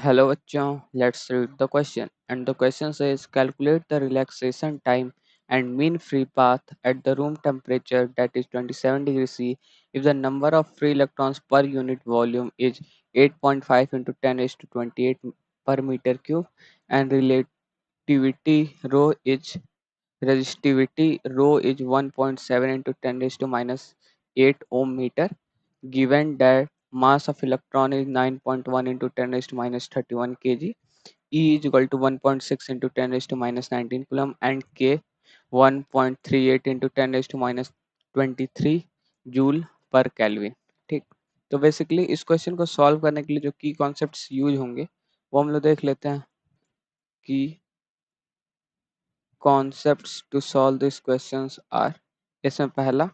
Hello bachchon, let's read the question. And the question says calculate the relaxation time and mean free path at the room temperature, that is 27 degrees C, if the number of free electrons per unit volume is 8.5 into 10 raised to 28 per meter cube, and relativity rho is resistivity rho is 1.7 into 10 raised to minus 8 ohm meter, given that mass of electron is 9.1 into 10 raised to minus 31 kg, E is equal to 1.6 into 10 raised to minus 19 coulomb, and K 1.38 into 10 raised to minus 23 joule पर kelvin. ठीक, तो basically इस question को solve करने के लिए जो की कॉन्सेप्ट्स यूज होंगे वो हम लोग देख लेते हैं कि concepts to solve this questions are. इसमें पहला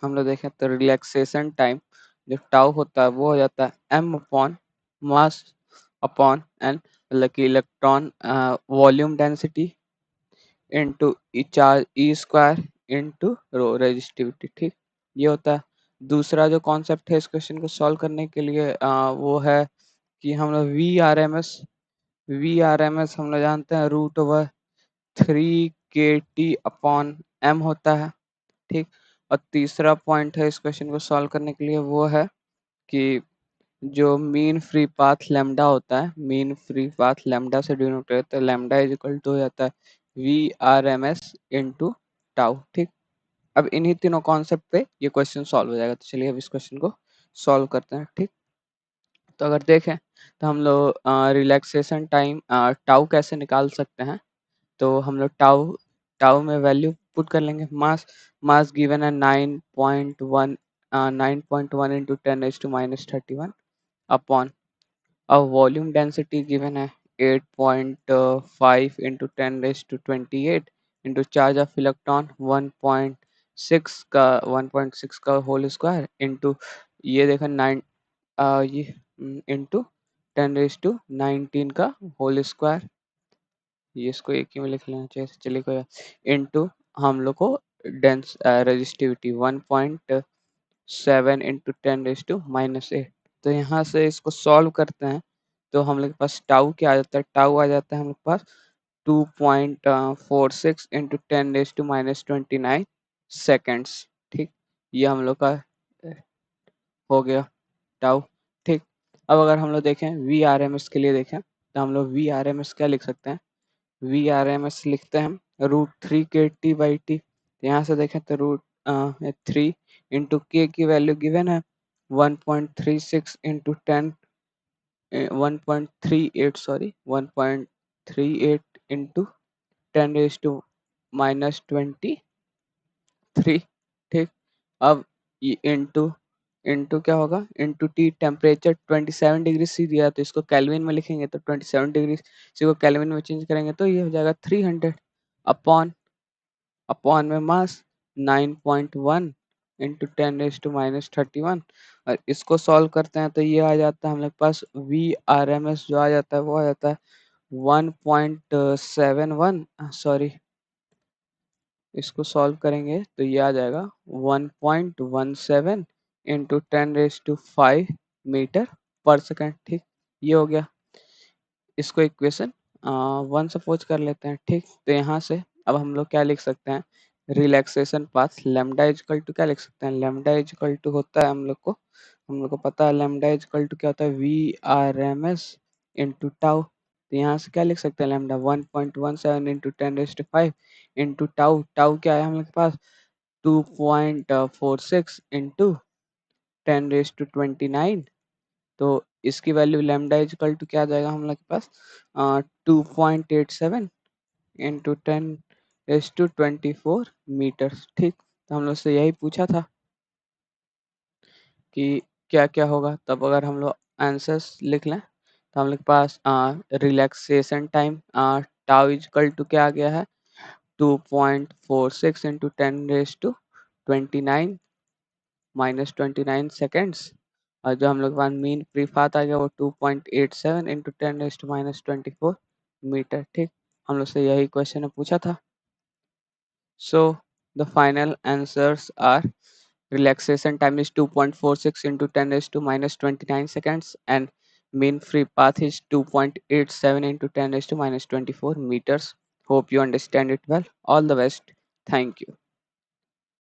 हम लोग देखें तो रिलैक्सेशन टाइम जो टाउ होता है वो हो जाता है m upon mass upon n, मतलब कि electron volume density into e charge e square into rho resistivity. ठीक, ये होता है। दूसरा जो कॉन्सेप्ट है इस क्वेश्चन को सॉल्व करने के लिए वो है कि हम लोग वी आर एम एस हम लोग जानते हैं root over 3 kT upon m होता है। ठीक, और तीसरा पॉइंट है इस क्वेश्चन को सॉल्व करने के लिए वो है कि जो मीन फ्री पाथ लेमडा होता है, मीन फ्री पाथ लेमडा से डिनोट होता है, लेमडा इज इक्वल टू हो जाता है वी इंटू टाउ। ठीक, अब इन्हीं तीनों कॉन्सेप्ट पे ये क्वेश्चन सॉल्व हो जाएगा। तो चलिए अब इस क्वेश्चन को सॉल्व करते हैं। ठीक, तो अगर देखें तो हम लोग रिलैक्सेशन टाइम टाउ कैसे निकाल सकते हैं। तो हम लोग टाउ टाउ में वैल्यू पुट कर लेंगे। मास गिवन है 9.1 into 10 raised to minus 31 upon अब वॉल्यूम डेंसिटी गिवन है 8.5 into 10 raised to 28 into charge of electron 1.6 का होल स्क्वायर इंटू ये देखो 9 ये इंटू 10 raised to 19 का होल स्क्वायर, ये इसको एक ही में लिख लेना चाहिए। चलिए कोई इंटू हम लोग को dense resistivity 1.7 into 10 raised to minus 8। तो यहाँ से इसको सॉल्व करते हैं तो हम लोग के पास टाउ क्या आ जाता है, टाउ आ जाता है हम लोग के पास 2.46 into 10 raised to minus 29 seconds. ठीक, ये हम लोग का हो गया टाउ। ठीक, अब अगर हम लोग देखें वी आर एम एस के लिए देखें तो हम लोग वी आर एम एस क्या लिख सकते हैं, वी आर एम एस लिखते हैं हम √3 kT/t। यहाँ से देखें तो √3 इंटू के की वैल्यू गिवन है 1.36 into 1.38 sorry 1.38 into 10 raised to minus 23। ठीक, अब इंटू इंटू क्या होगा, into T temperature 27 degree C दिया तो इसको केल्विन में लिखेंगे तो 27 डिग्री सी को केल्विन में चेंज करेंगे तो ये हो जाएगा 300 अपॉन अपॉन में मास 9.1 इंटू 10 raised to minus 31। और इसको सॉल्व करते हैं तो ये आ जाता है हम लोग के पास वी आर एम एस जो आ जाता है वो आ जाता है 1.71 सॉरी, इसको सॉल्व करेंगे तो ये आ जाएगा 1.17 इंटू 10 raised to 5 मीटर पर सेकेंड। ठीक, ये हो गया। इसको इक्वेशन 1 सपोज कर लेते हैं। ठीक, तो यहाँ से अब हम लोग क्या लिख सकते हैं, relaxation path lambda equal to क्या लिख सकते हैं, लेमडा इजकल टू होता है हम लोग को पता है लेमडा इजकल टू क्या होता है v r m s into tau. तो यहाँ से क्या लिख सकते हैं lambda 1.17 into 10 raised to 5 into tau, tau क्या है हम लोग के पास 2.46 इंटू 10 raised to 29। तो इसकी वैल्यू लेमडा इजकल टू क्या आ जाएगा हम लोग के पास 2.87 इंटू 10 raised to 24 मीटर्स। ठीक, तो हम लोग से यही पूछा था कि क्या क्या होगा। तब अगर हम लोग आंसर्स लिख लें तो हम लोग के पास रिलैक्सेशन टाइम टाउ इजकल टू क्या आ गया है 2.46 इंटू 10 raised to 29 -29 सेकेंड्स। और जो हम लोग के पास मीन फ्री पाथ आ गया वो 2.87 into 10 raised to minus 24 meter. ठीक, हम लोग से यही क्वेश्चन में पूछा था। So the final answers are relaxation time is 2.46 into 10 raised to minus 29 seconds and Mean free path is 2.87 into 10 raised to minus 24 meters. Hope you understand it well. All the best. Thank you.